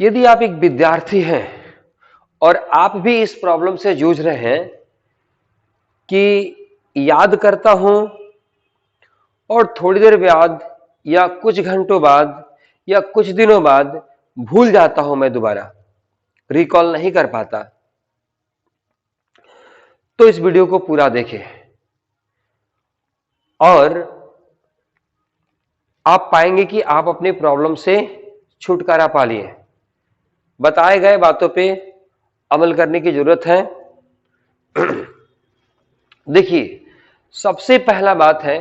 यदि आप एक विद्यार्थी हैं और आप भी इस प्रॉब्लम से जूझ रहे हैं कि याद करता हूं और थोड़ी देर बाद या कुछ घंटों बाद या कुछ दिनों बाद भूल जाता हूं, मैं दोबारा रिकॉल नहीं कर पाता, तो इस वीडियो को पूरा देखें और आप पाएंगे कि आप अपनी प्रॉब्लम से छुटकारा पा लिए। बताए गए बातों पे अमल करने की जरूरत है। देखिए, सबसे पहला बात है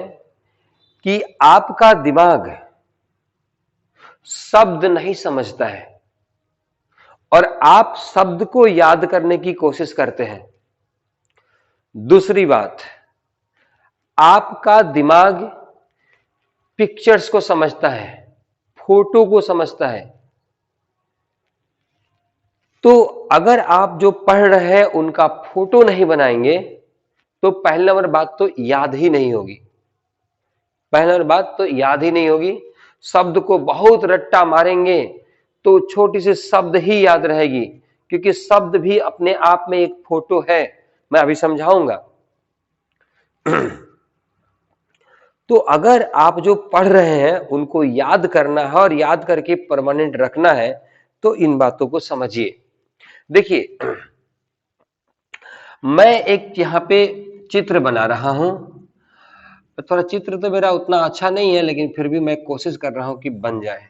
कि आपका दिमाग शब्द नहीं समझता है और आप शब्द को याद करने की कोशिश करते हैं। दूसरी बात, आपका दिमाग पिक्चर्स को समझता है, फोटो को समझता है। तो अगर आप जो पढ़ रहे हैं उनका फोटो नहीं बनाएंगे तो पहले नंबर बात तो याद ही नहीं होगी। पहले नंबर बात तो याद ही नहीं होगी। शब्द को बहुत रट्टा मारेंगे तो छोटी सी शब्द ही याद रहेगी, क्योंकि शब्द भी अपने आप में एक फोटो है। मैं अभी समझाऊंगा। तो अगर आप जो पढ़ रहे हैं उनको याद करना है और याद करके परमानेंट रखना है तो इन बातों को समझिए। देखिए, मैं एक यहां पे चित्र बना रहा हूं। थोड़ा चित्र तो मेरा उतना अच्छा नहीं है, लेकिन फिर भी मैं कोशिश कर रहा हूं कि बन जाए।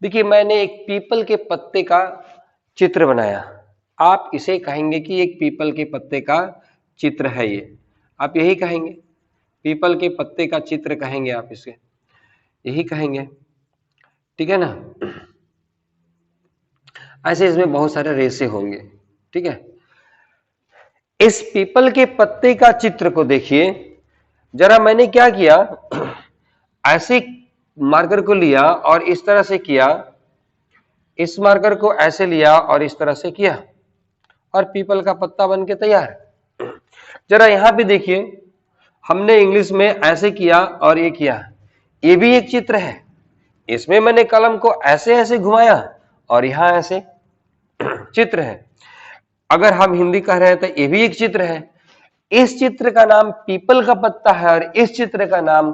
देखिए, मैंने एक पीपल के पत्ते का चित्र बनाया। आप इसे कहेंगे कि एक पीपल के पत्ते का चित्र है ये, आप यही कहेंगे, पीपल के पत्ते का चित्र कहेंगे, आप इसे यही कहेंगे, ठीक है ना। ऐसे इसमें बहुत सारे रेसे होंगे, ठीक है। इस पीपल के पत्ते का चित्र को देखिए जरा। मैंने क्या किया, ऐसे मार्कर को लिया और इस तरह से किया, इस मार्कर को ऐसे लिया और इस तरह से किया और पीपल का पत्ता बन के तैयार। जरा यहां पे देखिए, हमने इंग्लिश में ऐसे किया और ये किया, ये भी एक चित्र है। इसमें मैंने कलम को ऐसे ऐसे घुमाया और यहां ऐसे चित्र है। अगर हम हिंदी कह रहे हैं तो ये भी एक चित्र है। इस चित्र का नाम पीपल का पत्ता है और इस चित्र का नाम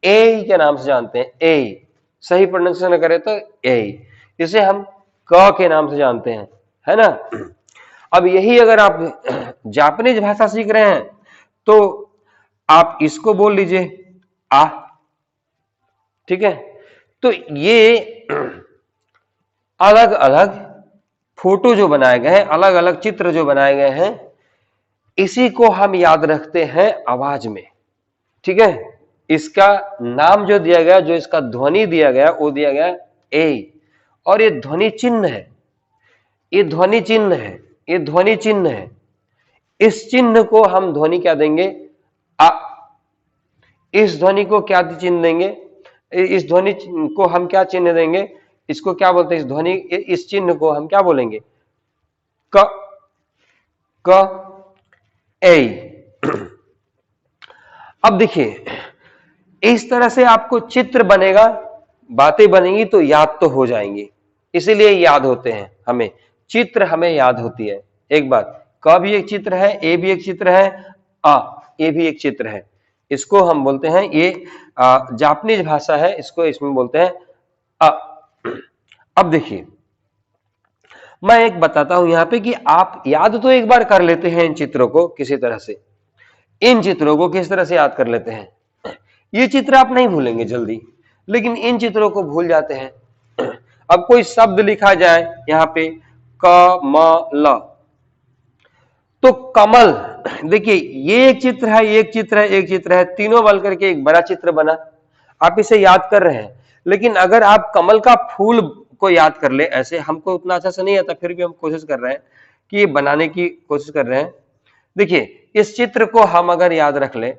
ए के नाम से जानते हैं। ए, सही प्रोनाउंसिएशन करें तो ए, इसे हम क के नाम से जानते हैं, है ना। अब यही अगर आप जापानीज भाषा सीख रहे हैं तो आप इसको बोल लीजिए आ, ठीक है। तो ये अलग अलग फोटो जो बनाए गए हैं, अलग अलग चित्र जो बनाए गए हैं, इसी को हम याद रखते हैं आवाज में, ठीक है। इसका नाम जो दिया गया, जो इसका ध्वनि दिया गया, वो दिया गया ए, और ये ध्वनि चिन्ह है, ये ध्वनि चिन्ह है, ये ध्वनि चिन्ह है। इस चिन्ह को हम ध्वनि क्या देंगे, आ। इस ध्वनि को क्या चिन्ह देंगे, इस ध्वनि को हम क्या चिन्ह देंगे, इसको क्या बोलते हैं, इस ध्वनि, इस चिन्ह को हम क्या बोलेंगे, क, क, ए। अब देखिए, इस तरह से आपको चित्र बनेगा, बातें बनेंगी तो याद तो हो जाएंगी, इसीलिए याद होते हैं हमें, चित्र हमें याद होती है। एक बात, क भी एक चित्र है, ए भी एक चित्र है, आ, ये भी एक चित्र है। इसको हम बोलते हैं, ये जापानीज भाषा है, इसको इसमें बोलते हैं अ। अब देखिए, मैं एक बताता हूं यहां पे कि आप याद तो एक बार कर लेते हैं इन चित्रों को किसी तरह से, इन चित्रों को किस तरह से याद कर लेते हैं। ये चित्र आप नहीं भूलेंगे जल्दी, लेकिन इन चित्रों को भूल जाते हैं। अब कोई शब्द लिखा जाए यहां पे कमल, तो कमल, देखिए ये एक चित्र है, एक चित्र है, एक चित्र है, तीनों मिल करके एक बड़ा चित्र बना। आप इसे याद कर रहे हैं, लेकिन अगर आप कमल का फूल को याद कर ले, ऐसे हमको उतना अच्छा से नहीं आता, फिर भी हम कोशिश कर रहे हैं कि ये बनाने की कोशिश कर रहे हैं। देखिए, इस चित्र को हम अगर याद रख ले,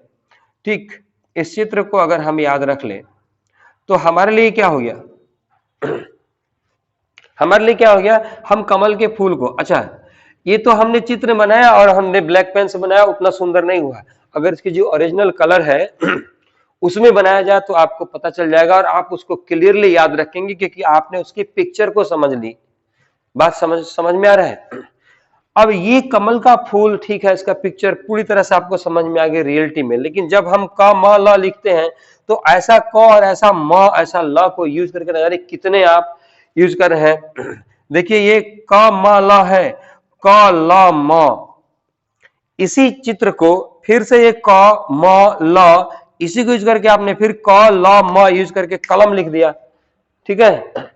ठीक, इस चित्र को अगर हम याद रख ले तो हमारे लिए क्या हो गया, हमारे लिए क्या हो गया, हम कमल के फूल को, अच्छा ये तो हमने चित्र बनाया और हमने ब्लैक पेन से बनाया, उतना सुंदर नहीं हुआ। अगर इसकी जो ओरिजिनल कलर है उसमें बनाया जाए तो आपको पता चल जाएगा और आप उसको क्लियरली याद रखेंगे क्योंकि आपने उसकी पिक्चर को समझ ली। बात समझ में आ रहा है। अब ये कमल का फूल, ठीक है, इसका पिक्चर पूरी तरह से आपको समझ में आ गई रियलिटी में, लेकिन जब हम क म ल लिखते हैं तो ऐसा क और ऐसा म ऐसा ल को यूज करके न जाने कितने आप यूज कर रहे हैं। देखिए ये क म ल है, क ल म, इसी चित्र को फिर से ये क म ल, इसी को यूज करके आपने फिर क ल म यूज करके कलम लिख दिया, ठीक है।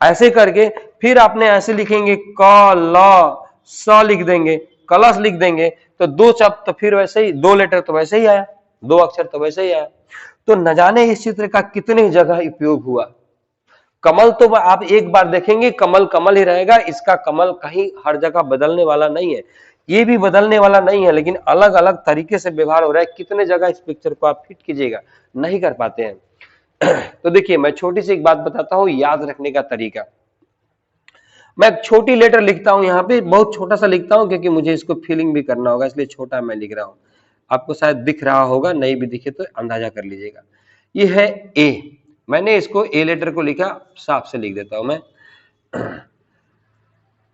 ऐसे करके फिर आपने ऐसे लिखेंगे क ल स लिख देंगे, कलश लिख देंगे, तो दो शब्द तो फिर वैसे ही, दो लेटर तो वैसे ही आया, दो अक्षर तो वैसे ही आया। तो न जाने इस चित्र का कितने जगह उपयोग हुआ। कमल तो आप एक बार देखेंगे कमल कमल ही रहेगा, इसका कमल कहीं हर जगह बदलने वाला नहीं है, ये भी बदलने वाला नहीं है, लेकिन अलग अलग तरीके से व्यवहार हो रहा है। कितने जगह इस पिक्चर को आप फिट कीजिएगा, नहीं कर पाते हैं। तो देखिए मैं छोटी सी एक बात बताता हूं याद रखने का तरीका। मैं एक छोटी लेटर लिखता हूं, यहां पे बहुत छोटा सा लिखता हूं क्योंकि मुझे इसको फीलिंग भी करना होगा, इसलिए छोटा मैं लिख रहा हूं। आपको शायद दिख रहा होगा, नहीं भी दिखे तो अंदाजा कर लीजिएगा। ये है ए, मैंने इसको ए लेटर को लिखा, साफ से लिख देता हूं मैं।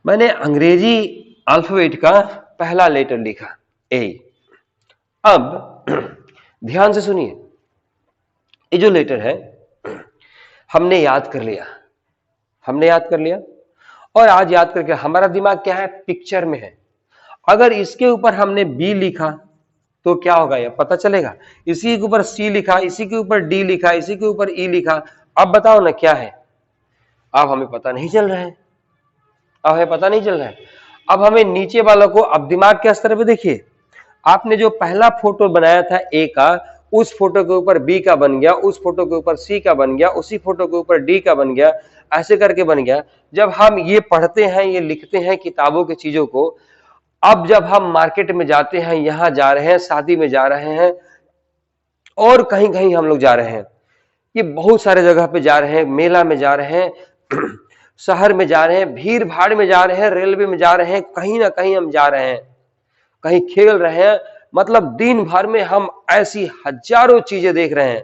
मैंने अंग्रेजी अल्फाबेट का पहला लेटर लिखा ए। अब ध्यान से सुनिए, ये जो लेटर है हमने याद कर लिया, हमने याद कर लिया, और आज याद करके हमारा दिमाग क्या है, पिक्चर में है। अगर इसके ऊपर हमने बी लिखा तो क्या होगा यह पता चलेगा, इसी के ऊपर सी लिखा, इसी के ऊपर डी लिखा, इसी के ऊपर ई लिखा, अब बताओ ना क्या है। अब हमें पता नहीं चल रहा है, अब हमें पता नहीं चल रहा है। अब हमें नीचे वालों को, अब दिमाग के स्तर पे देखिए, आपने जो पहला फोटो बनाया था ए का, उस फोटो के ऊपर बी का बन गया, उस फोटो के ऊपर सी का बन गया, उसी फोटो के ऊपर डी का बन गया, ऐसे करके बन गया। जब हम ये पढ़ते हैं, ये लिखते हैं किताबों की चीजों को, अब जब हम मार्केट में जाते हैं, यहां जा रहे हैं, शादी में जा रहे हैं, और कहीं कहीं हम लोग जा रहे हैं, ये बहुत सारे जगह पे जा रहे हैं, मेला में जा रहे हैं, शहर में जा रहे हैं, भीड़ भाड़ में जा रहे हैं, रेलवे में जा रहे हैं, कहीं ना कहीं हम जा रहे हैं, कहीं खेल रहे हैं, मतलब दिन भर में हम ऐसी हजारों चीजें देख रहे हैं।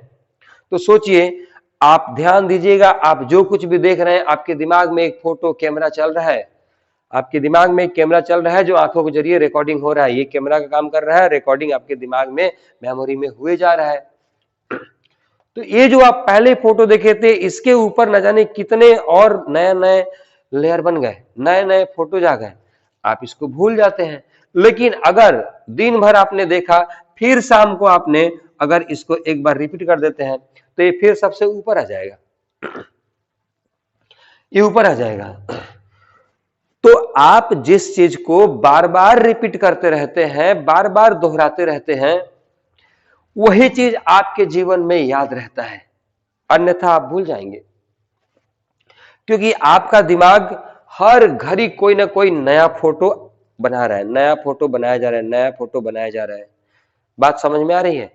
तो सोचिए, आप ध्यान दीजिएगा, आप जो कुछ भी देख रहे हैं, आपके दिमाग में एक फोटो कैमरा चल रहा है, आपके दिमाग में एक कैमरा चल रहा है जो आंखों के जरिए रिकॉर्डिंग हो रहा है। ये कैमरा का काम कर रहा है, रिकॉर्डिंग आपके दिमाग में, मेमोरी में हुए जा रहा है। तो ये जो आप पहले फोटो देखे थे, इसके ऊपर न जाने कितने और नए नए लेयर बन गए, नए नए फोटोज आ गए, आप इसको भूल जाते हैं। लेकिन अगर दिन भर आपने देखा, फिर शाम को आपने अगर इसको एक बार रिपीट कर देते हैं तो ये फिर सबसे ऊपर आ जाएगा, ये ऊपर आ जाएगा। तो आप जिस चीज को बार बार रिपीट करते रहते हैं, बार बार दोहराते रहते हैं, वही चीज आपके जीवन में याद रहता है, अन्यथा आप भूल जाएंगे। क्योंकि आपका दिमाग हर घड़ी कोई ना कोई नया फोटो बना रहा है, नया फोटो बनाया जा रहा है, नया फोटो बनाया जा रहा है। बात समझ में आ रही है।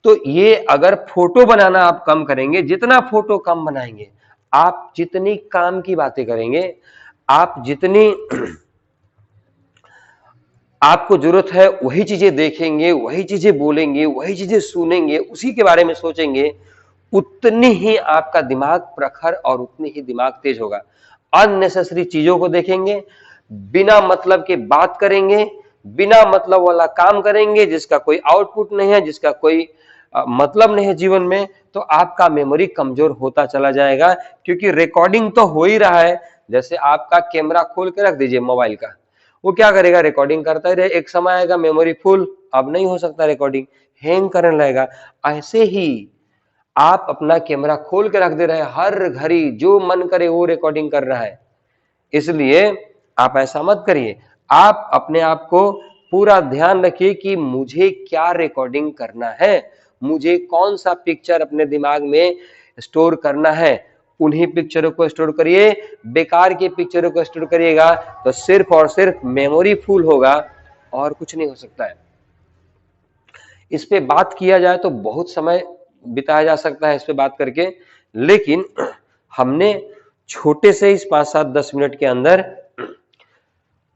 तो ये अगर फोटो बनाना आप कम करेंगे, जितना फोटो कम बनाएंगे, आप जितनी काम की बातें करेंगे, आप जितनी आपको जरूरत है वही चीजें देखेंगे, वही चीजें बोलेंगे, वही चीजें सुनेंगे, उसी के बारे में सोचेंगे, उतनी ही आपका दिमाग प्रखर और उतनी ही दिमाग तेज होगा। अननेसेसरी चीजों को देखेंगे, बिना मतलब के बात करेंगे, बिना मतलब वाला काम करेंगे जिसका कोई आउटपुट नहीं है, जिसका कोई मतलब नहीं है जीवन में, तो आपका मेमोरी कमजोर होता चला जाएगा। क्योंकि रिकॉर्डिंग तो हो ही रहा है। जैसे आपका कैमरा खोल के रख दीजिए मोबाइल का, वो क्या करेगा, रिकॉर्डिंग करता ही रहे, एक समय आएगा मेमोरी फुल, अब नहीं हो सकता रिकॉर्डिंग, हैंग करने लगेगा। ऐसे ही आप अपना कैमरा खोल के रख दे रहे हैं, हर घड़ी जो मन करे वो रिकॉर्डिंग कर रहा है। इसलिए आप ऐसा मत करिए, आप अपने आप को पूरा ध्यान रखिए कि मुझे क्या रिकॉर्डिंग करना है, मुझे कौन सा पिक्चर अपने दिमाग में स्टोर करना है, उन्हीं पिक्चरों को स्टोर करिए। बेकार की पिक्चरों को स्टोर करिएगा तो सिर्फ और सिर्फ मेमोरी फुल होगा और कुछ नहीं हो सकता है। इस पे बात किया जाए तो बहुत समय बिताया जा सकता है इस पे बात करके, लेकिन हमने छोटे से इस 5-7-10 मिनट के अंदर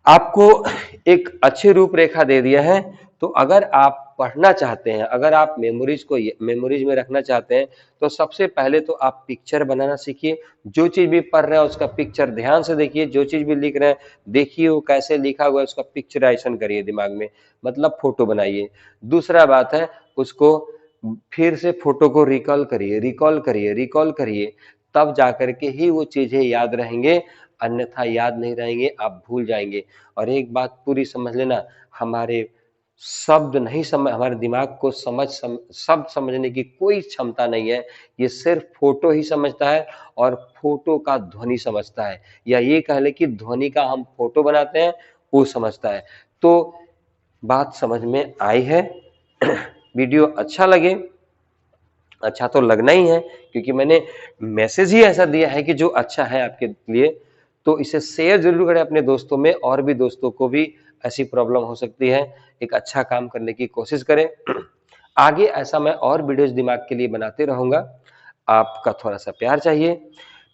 आपको एक अच्छी रूपरेखा दे दिया है। तो अगर आप पढ़ना चाहते हैं, अगर आप मेमोरीज में रखना चाहते हैं, तो सबसे पहले तो आप पिक्चर बनाना सीखिए। जो चीज भी पढ़ रहे हैं उसका पिक्चर ध्यान से देखिए, जो चीज भी लिख रहे हैं देखिए वो कैसे लिखा हुआ है, उसका पिक्चराइजेशन करिए दिमाग में, मतलब फोटो बनाइए। दूसरा बात है, उसको फिर से फोटो को रिकॉल करिए, तब जाकर के ही वो चीजें याद रहेंगे, अन्यथा याद नहीं रहेंगे, आप भूल जाएंगे। और एक बात पूरी समझ लेना, हमारे शब्द नहीं समझ हमारे दिमाग को शब्द समझने की कोई क्षमता नहीं है। ये सिर्फ फोटो ही समझता है और फोटो का ध्वनि समझता है, या ये कह ले कि ध्वनि का हम फोटो बनाते हैं वो समझता है। तो बात समझ में आई है? वीडियो अच्छा लगे, अच्छा तो लगना ही है, क्योंकि मैंने मैसेज ही ऐसा दिया है कि जो अच्छा है आपके लिए, तो इसे शेयर जरूर करें अपने दोस्तों में, और भी दोस्तों को भी ऐसी प्रॉब्लम हो सकती है, एक अच्छा काम करने की कोशिश करें। आगे ऐसा मैं और वीडियोस दिमाग के लिए बनाते रहूंगा। आपका थोड़ा सा प्यार चाहिए,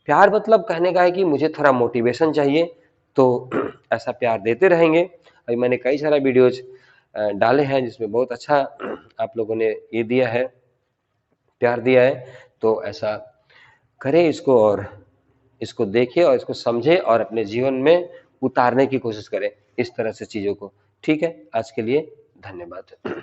प्यार मतलब कहने का है कि मुझे थोड़ा मोटिवेशन चाहिए, तो ऐसा प्यार देते रहेंगे। अभी मैंने कई सारा वीडियोज डाले हैं जिसमें बहुत अच्छा आप लोगों ने ये दिया है, प्यार दिया है, तो ऐसा करें इसको, और इसको देखें और इसको समझें और अपने जीवन में उतारने की कोशिश करें इस तरह से चीजों को। ठीक है, आज के लिए धन्यवाद।